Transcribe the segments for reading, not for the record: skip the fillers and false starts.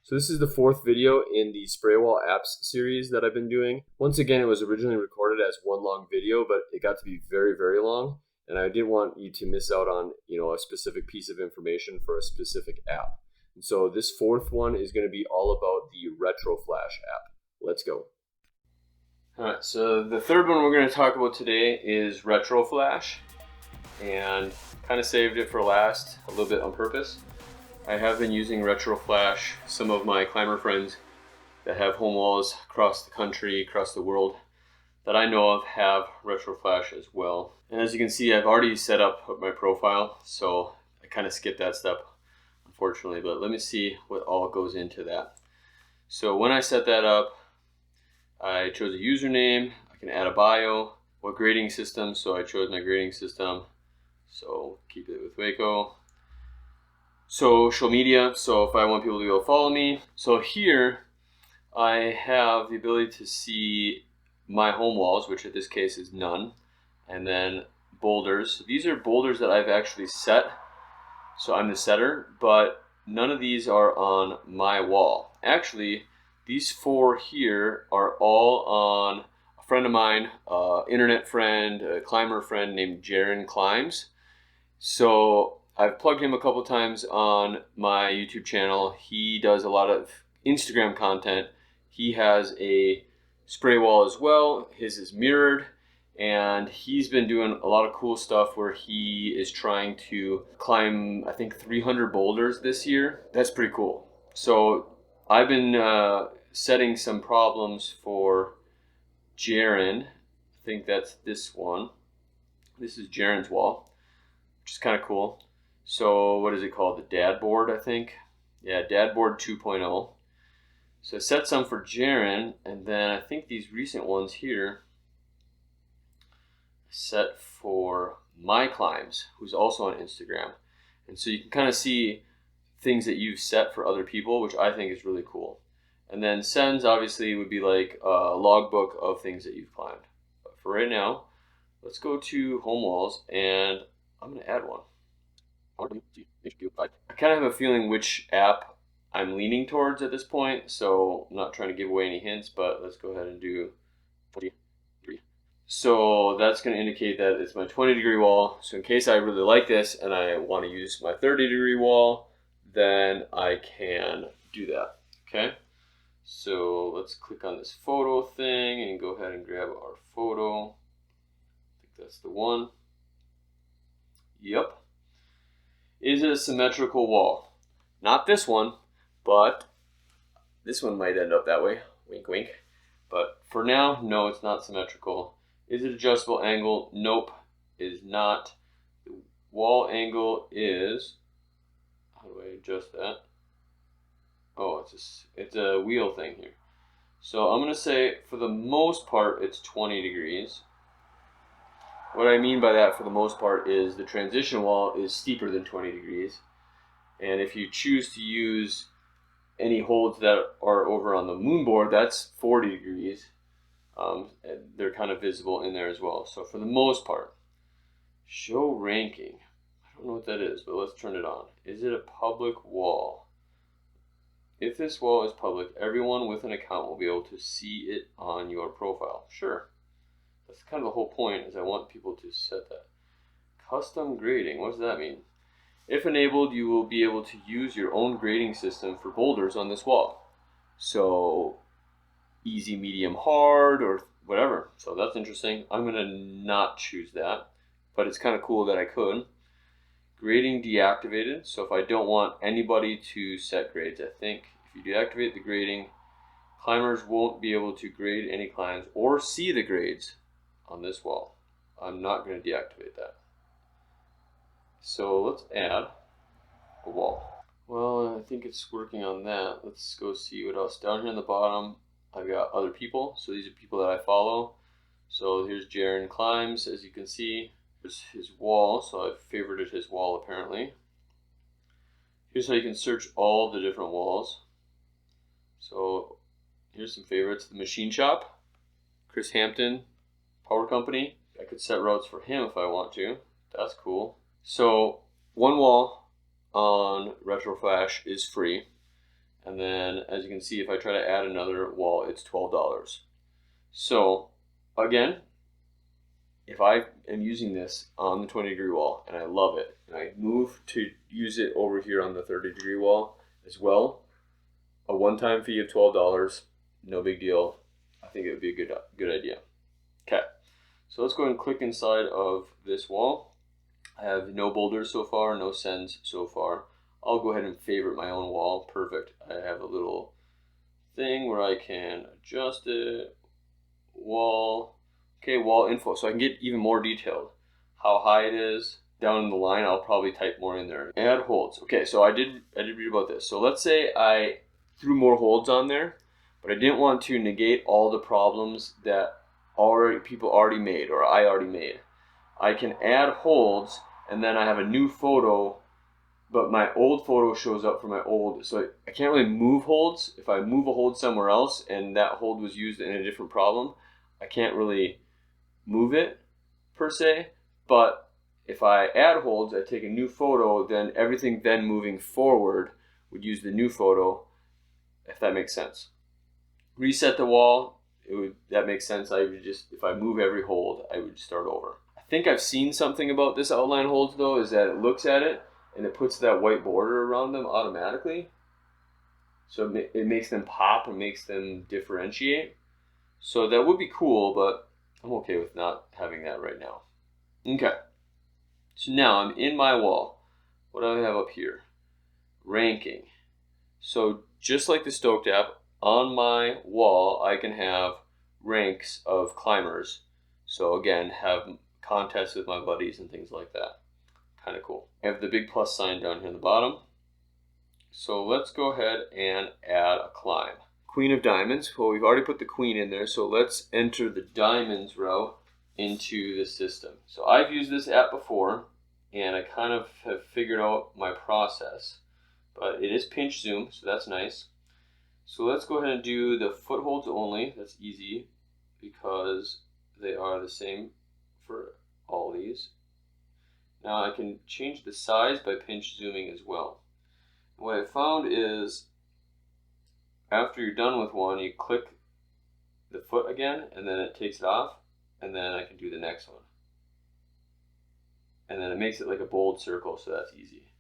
So this is the fourth video in the Spray Wall Apps series that I've been doing. Once again, it was originally recorded as one long video, but it got to be very, very long. And I didn't want you to miss out on, a specific piece of information for a specific app. And so this fourth one is going to be all about the Retro Flash app. Let's go. All right, so the third one we're going to talk about today is Retro Flash. And kind of saved it for last a little bit on purpose. I have been using Retro Flash. Some of my climber friends that have home walls across the country, across the world, that I know of have Retro Flash as well. And as you can see, I've already set up my profile, so I kind of skipped that step, unfortunately, but let me see what all goes into that. So when I set that up, I chose a username. I can add a bio, what grading system, so I chose my grading system, so keep it with Waco. Social media, so if I want people to be able to follow me. So here I have the ability to see my home walls, which in this case is none, and then boulders. So these are boulders that I've actually set, so I'm the setter, but none of these are on my wall. Actually, these four here are all on a friend of mine, internet friend, a climber friend named Jaron Climbs. So I've plugged him a couple times on my YouTube channel. He does a lot of Instagram content. He has a spray wall as well. His is mirrored, and he's been doing a lot of cool stuff where he is trying to climb, I think, 300 boulders this year. That's pretty cool. So I've been setting some problems for Jaron. I think that's this one. This is Jaron's wall, which is kind of cool. So what is it called? The Dad Board, I think. Yeah, Dad Board 2.0. So I set some for Jaron, and then I think these recent ones here set for My Climbs, who's also on Instagram. And so you can kind of see things that you've set for other people, which I think is really cool. And then sends obviously would be like a logbook of things that you've climbed. But for right now, let's go to home walls, and I'm going to add one. I kind of have a feeling which app I'm leaning towards at this point, so I'm not trying to give away any hints, but let's go ahead and do 23. So that's going to indicate that it's my 20-degree wall. So in case I really like this and I want to use my 30-degree wall, then I can do that. Okay, so let's click on this photo thing and go ahead and grab our photo. I think that's the one. Yep. Is it a symmetrical wall? Not this one, but this one might end up that way. Wink, wink. But for now, no, it's not symmetrical. Is it adjustable angle? Nope, it is not. The wall angle is, how do I adjust that? Oh, it's a wheel thing here. So I'm going to say for the most part, it's 20 degrees. What I mean by that for the most part is the transition wall is steeper than 20 degrees. And if you choose to use any holds that are over on the MoonBoard, that's 40 degrees. They're kind of visible in there as well. So for the most part, show ranking. I don't know what that is, but let's turn it on. Is it a public wall? If this wall is public, everyone with an account will be able to see it on your profile. Sure. That's kind of the whole point, is I want people to set that. Custom grading, what does that mean? If enabled, you will be able to use your own grading system for boulders on this wall. So easy, medium, hard, or whatever. So that's interesting. I'm going to not choose that, but it's kind of cool that I could. Grading deactivated. So if I don't want anybody to set grades, I think if you deactivate the grading, climbers won't be able to grade any climbs or see the grades on this wall. I'm not going to deactivate that. So let's add a wall. Well, I think it's working on that. Let's go see what else. Down here on the bottom, I've got other people. So these are people that I follow. So here's Jaron Climbs, as you can see. Here's his wall, so I've favorited his wall apparently. Here's how you can search all the different walls. So here's some favorites. The Machine Shop, Chris Hampton, Power Company. I could set routes for him if I want to. That's cool. So one wall on Retro Flash is free. And then as you can see, if I try to add another wall, it's $12. So again, if I am using this on the 20-degree wall and I love it, and I move to use it over here on the 30-degree wall as well, a one-time fee of $12, no big deal. I think it would be a good idea. Okay, so let's go ahead and click inside of this wall. I have no boulders so far, no sends so far. I'll go ahead and favorite my own wall. Perfect. I have a little thing where I can adjust it. Wall. Okay, wall info. So I can get even more detailed. How high it is. Down in the line, I'll probably type more in there. Add holds. Okay, so I did read about this. So let's say I threw more holds on there, but I didn't want to negate all the problems that people already made or I already made. I can add holds, and then I have a new photo, but my old photo shows up for my old. So I can't really move holds. If I move a hold somewhere else and that hold was used in a different problem, I can't really move it per se. But if I add holds, I take a new photo, then everything then moving forward would use the new photo, if that makes sense. Reset the wall, that makes sense. I would just, if I move every hold, I would start over. I think I've seen something about this outline holds though, is that it looks at it and it puts that white border around them automatically. So it makes them pop and makes them differentiate. So that would be cool, but I'm okay with not having that right now. Okay, so now I'm in my wall. What do I have up here? Ranking. So just like the Stōkt app, on my wall I can have ranks of climbers. So again, have contests with my buddies and things like that. Kind of cool. I have the big plus sign down here in the bottom. So let's go ahead and add a climb. Queen of diamonds. Well, we've already put the queen in there, so let's enter the diamonds row into the system. So I've used this app before, and I kind of have figured out my process, but it is pinch zoom, so that's nice. So let's go ahead and do the footholds only. That's easy because they are the same for all these. Now I can change the size by pinch zooming as well. What I found is after you're done with one, you click the foot again, and then it takes it off, and then I can do the next one. And then it makes it like a bold circle, so that's easy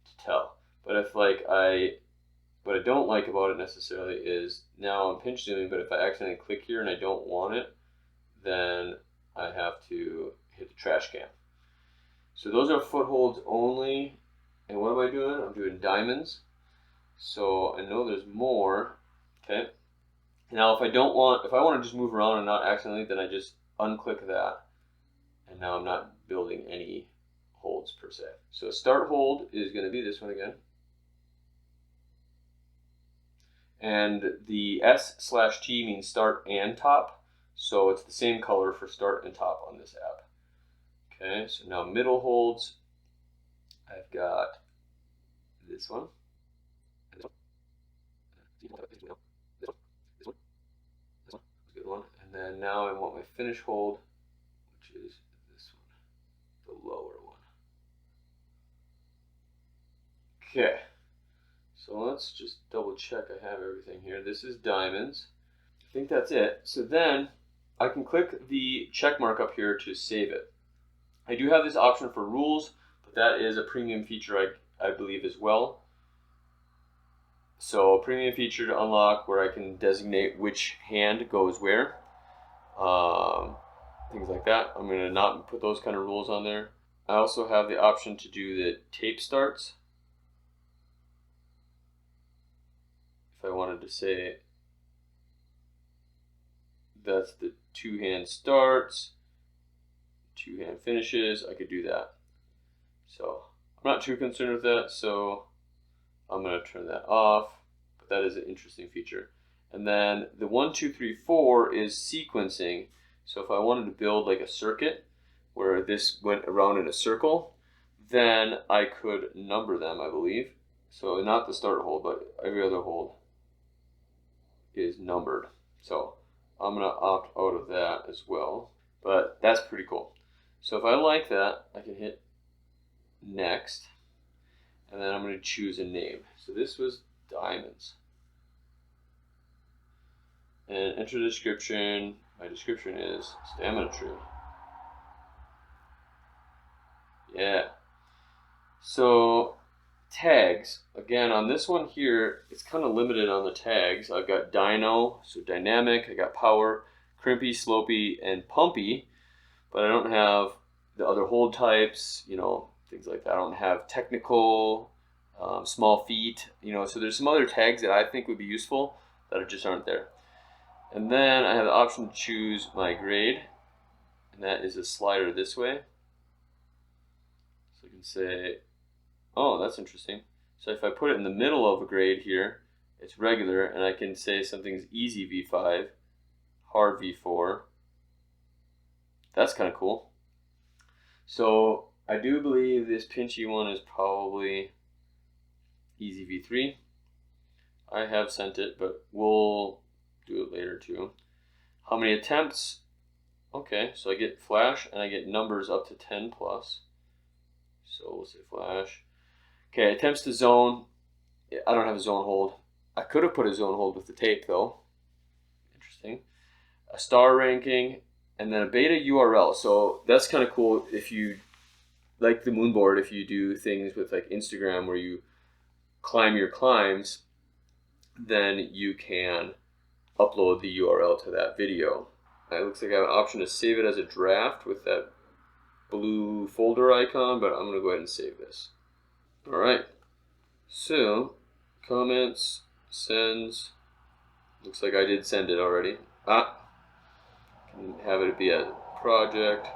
to tell. But if what I don't like about it necessarily is now I'm pinch zooming, but if I accidentally click here and I don't want it, then I have to hit the trash can. So those are footholds only. And what am I doing? I'm doing diamonds. So I know there's more. Okay. Now if I want to just move around and not accidentally, then I just unclick that. And now I'm not building any holds per se. So start hold is going to be this one again. And the S/T means start and top. So it's the same color for start and top on this app. Okay, so now middle holds. I've got this one. Good one. And then now I want my finish hold, which is this one, the lower one. Okay, so let's just double check I have everything here. This is diamonds. I think that's it. So then I can click the check mark up here to save it. I do have this option for rules, but that is a premium feature I believe as well. So a premium feature to unlock where I can designate which hand goes where. Things like that. I'm going to not put those kind of rules on there. I also have the option to do the tape starts. If I wanted to say that's the two-hand starts, two-hand finishes, I could do that. So I'm not too concerned with that, so I'm going to turn that off, but that is an interesting feature. And then the 1, 2, 3, 4 is sequencing. So if I wanted to build like a circuit where this went around in a circle, then I could number them, I believe. So not the start hold, but every other hold is numbered. So I'm going to opt out of that as well, but that's pretty cool. So if I like that, I can hit next, and then I'm going to choose a name. So this was diamonds. and enter the description. My description is stamina tree. Yeah. So tags, again on this one here, it's kind of limited on the tags. I've got dyno, so dynamic, I got power, crimpy, slopey, and pumpy, but I don't have the other hold types, you know, things like that. I don't have technical, small feet, you know, so there's some other tags that I think would be useful that just aren't there. And then I have the option to choose my grade, and that is a slider this way. So I can say, oh, that's interesting. So if I put it in the middle of a grade here, it's regular, and I can say something's easy V5, hard V4. That's kind of cool. So I do believe this pinchy one is probably easy V3. I have sent it, but we'll do it later too. How many attempts? Okay, so I get flash and I get numbers up to 10 plus. So we'll say flash. Okay, attempts to zone. I don't have a zone hold. I could have put a zone hold with the tape though. Interesting. A star ranking, and then a beta URL. So that's kind of cool if you like the MoonBoard, if you do things with like Instagram where you climb your climbs, then you can upload the URL to that video. It looks like I have an option to save it as a draft with that blue folder icon, but I'm going to go ahead and save this. All right, so comments, sends, looks like I did send it already. Can have it be a project,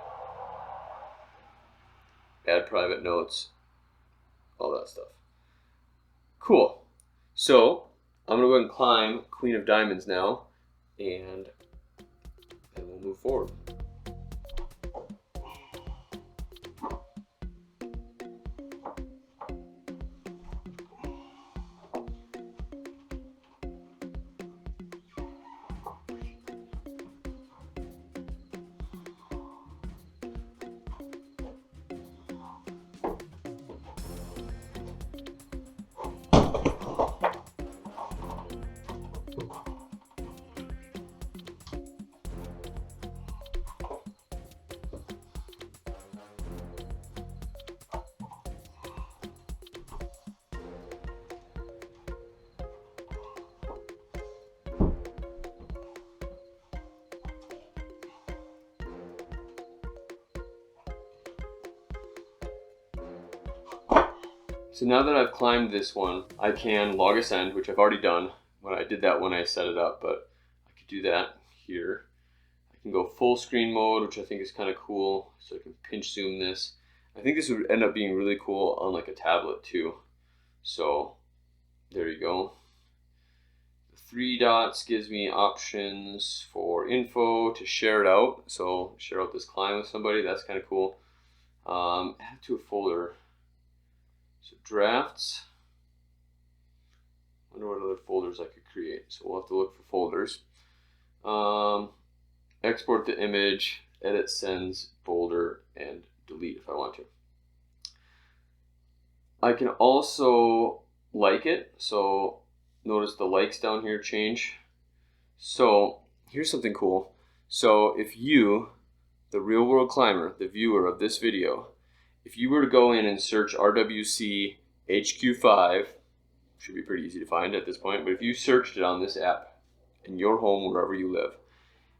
add private notes, all that stuff. Cool. So I'm gonna go ahead and climb Queen of Diamonds now, and then we'll move forward. So now that I've climbed this one, I can log ascend, which I've already done. When I did that when I set it up, but I could do that here. I can go full screen mode, which I think is kind of cool. So I can pinch zoom this. I think this would end up being really cool on like a tablet too. So there you go. The 3 dots gives me options for info to share it out. So share out this climb with somebody. That's kind of cool. Add to a folder. So drafts. I wonder what other folders I could create. So we'll have to look for folders. Export the image, edit, sends, folder, and delete if I want to. I can also like it. So notice the likes down here change. So here's something cool. So if you, the real world climber, the viewer of this video, if you were to go in and search RWC HQ5, should be pretty easy to find at this point, but if you searched it on this app in your home, wherever you live,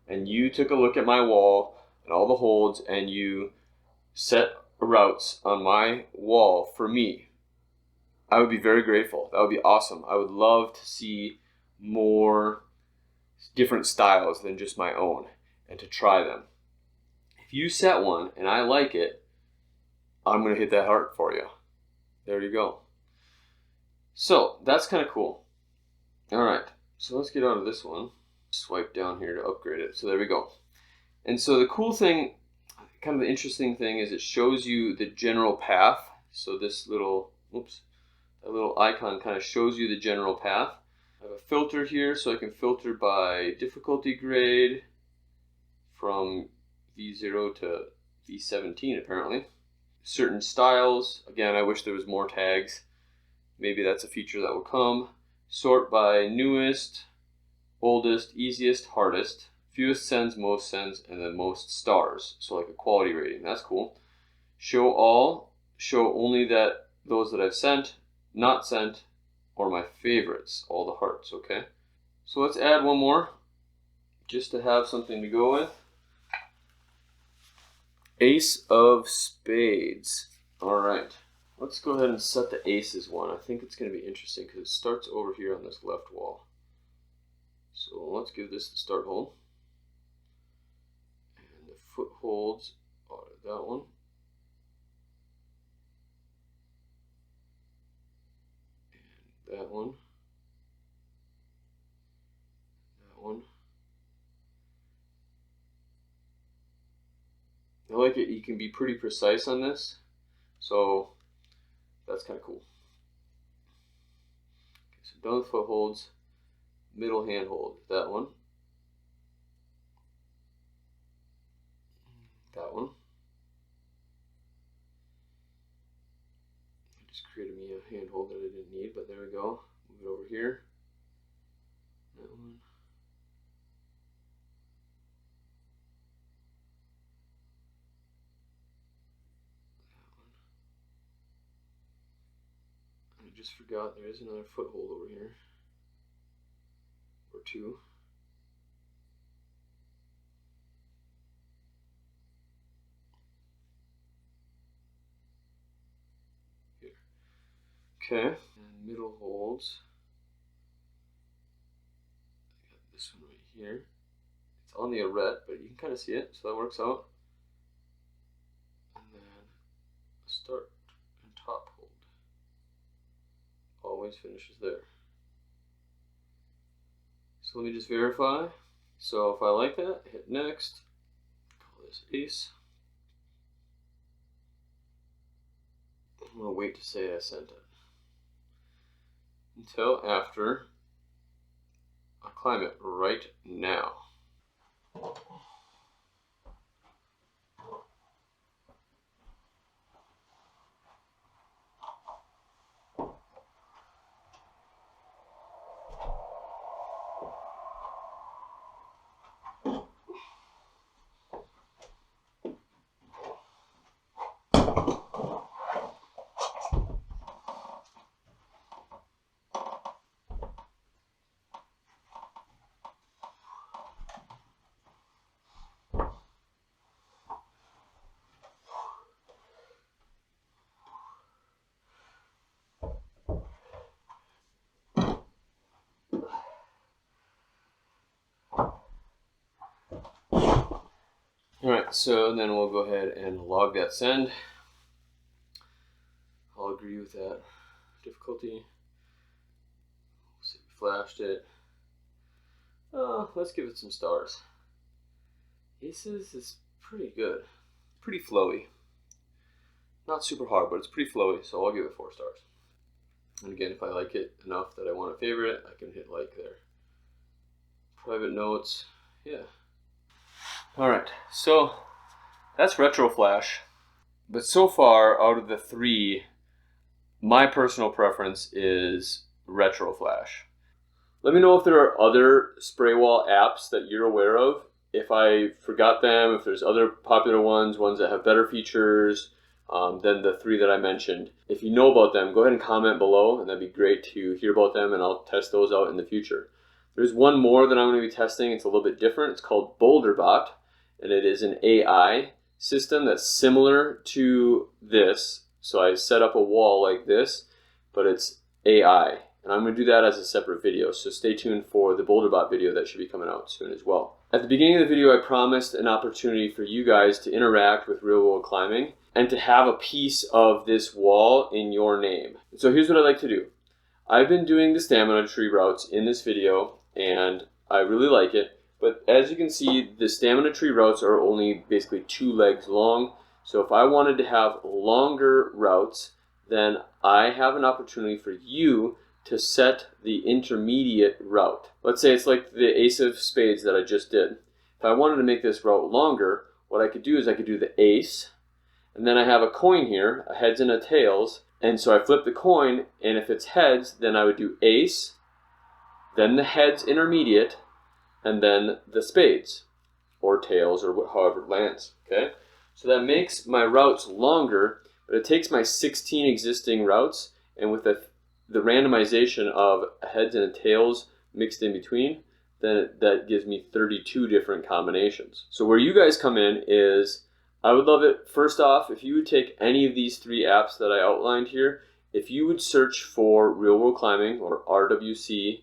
and you took a look at my wall and all the holds and you set routes on my wall for me, I would be very grateful. That would be awesome. I would love to see more different styles than just my own and to try them. If you set one and I like it, I'm going to hit that heart for you. There you go. So that's kind of cool. All right, so let's get out of this one. Swipe down here to upgrade it. So there we go. And so the cool thing, kind of the interesting thing, is it shows you the general path. So this little, that little icon kind of shows you the general path. I have a filter here, so I can filter by difficulty grade from V0 to V17 apparently. Certain styles, again, I wish there was more tags. Maybe that's a feature that will come. Sort by newest, oldest, easiest, hardest, fewest sends, most sends, and then most stars. So like a quality rating. That's cool. Show all, show only that those that I've sent, not sent, or my favorites, all the hearts, okay? So let's add one more, just to have something to go with. Ace of Spades. All right, let's go ahead and set the aces one. I think it's going to be interesting because it starts over here on this left wall. So let's give this the start hold. And the footholds are that one. And that one. That one. I like it. You can be pretty precise on this. So that's kind of cool. Okay, so done with footholds. Middle hand hold, that one. That one. It just created me a hand hold that I didn't need, but there we go. Move it over here. That one. I just forgot there is another foothold over here. Or two. Here. Okay. And middle holds. I got this one right here. It's on the arete, but you can kind of see it, so that works out. And then a start and top hold. Always finishes there. So let me just verify. So if I like that, hit next. Call this ace. I'm going to wait to say I sent it until after I climb it right now. Alright, so then we'll go ahead and log that send. I'll agree with that difficulty. So we flashed it. Let's give it some stars. Aces is pretty good. Pretty flowy. Not super hard, but it's pretty flowy, so I'll give it 4 stars. And again, if I like it enough that I want to favorite it, I can hit like there. Private notes, yeah. Alright, so that's Retro Flash. But so far, out of the 3, my personal preference is Retro Flash. Let me know if there are other spray wall apps that you're aware of. If I forgot them, if there's other popular ones that have better features than the 3 that I mentioned. If you know about them, go ahead and comment below, and that'd be great to hear about them, and I'll test those out in the future. There's one more that I'm going to be testing. It's a little bit different. It's called BoulderBot. And it is an AI system that's similar to this. So I set up a wall like this, but it's AI. And I'm going to do that as a separate video. So stay tuned for the BoulderBot video that should be coming out soon as well. At the beginning of the video, I promised an opportunity for you guys to interact with real world climbing and to have a piece of this wall in your name. So here's what I like to do. I've been doing the stamina tree routes in this video, and I really like it. But as you can see, the stamina tree routes are only basically 2 legs long. So if I wanted to have longer routes, then I have an opportunity for you to set the intermediate route. Let's say it's like the Ace of Spades that I just did. If I wanted to make this route longer, what I could do is I could do the ace, and then I have a coin here, a heads and a tails, and so I flip the coin, and if it's heads, then I would do ace, then the heads intermediate, and then the spades, or tails, or however it lands, okay? So that makes my routes longer, but it takes my 16 existing routes, and with the randomization of heads and tails mixed in between, then that gives me 32 different combinations. So where you guys come in is, I would love it, first off, if you would take any of these 3 apps that I outlined here, if you would search for Real World Climbing, or RWC,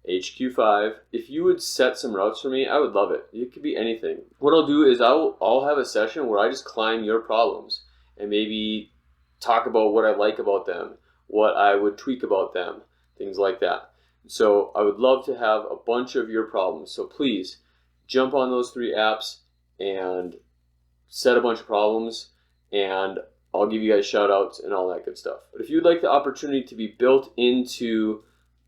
HQ5, if you would set some routes for me, I would love it. It could be anything. What I'll do is I'll have a session where I just climb your problems and maybe talk about what I like about them, what I would tweak about them, things like that. So I would love to have a bunch of your problems. So please jump on those 3 apps and set a bunch of problems, and I'll give you guys shout outs and all that good stuff. But if you'd like the opportunity to be built into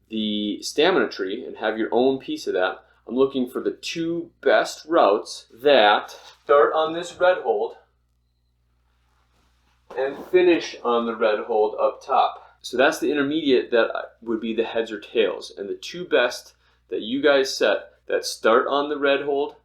the stamina tree and have your own piece of that, I'm looking for the 2 best routes that start on this red hold and finish on the red hold up top. So that's the intermediate that would be the heads or tails, and the 2 best that you guys set that start on the red hold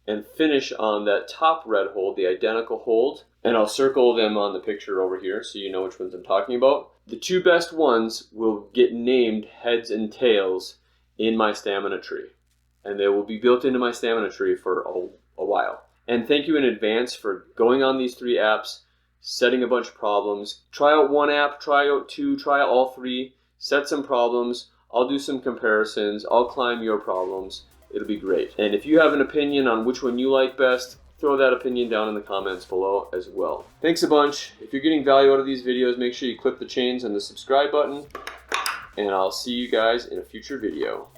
and finish on that top red hold, the identical hold, and I'll circle them on the picture over here so you know which ones I'm talking about. The 2 best ones will get named heads and tails in my stamina tree, and they will be built into my stamina tree for a while. And thank you in advance for going on these 3 apps, setting a bunch of problems. Try out 1 app, try out 2, try out all 3, set some problems. I'll do some comparisons. I'll climb your problems. It'll be great. And if you have an opinion on which one you like best, throw that opinion down in the comments below as well. Thanks a bunch. If you're getting value out of these videos, make sure you click the chains and the subscribe button, and I'll see you guys in a future video.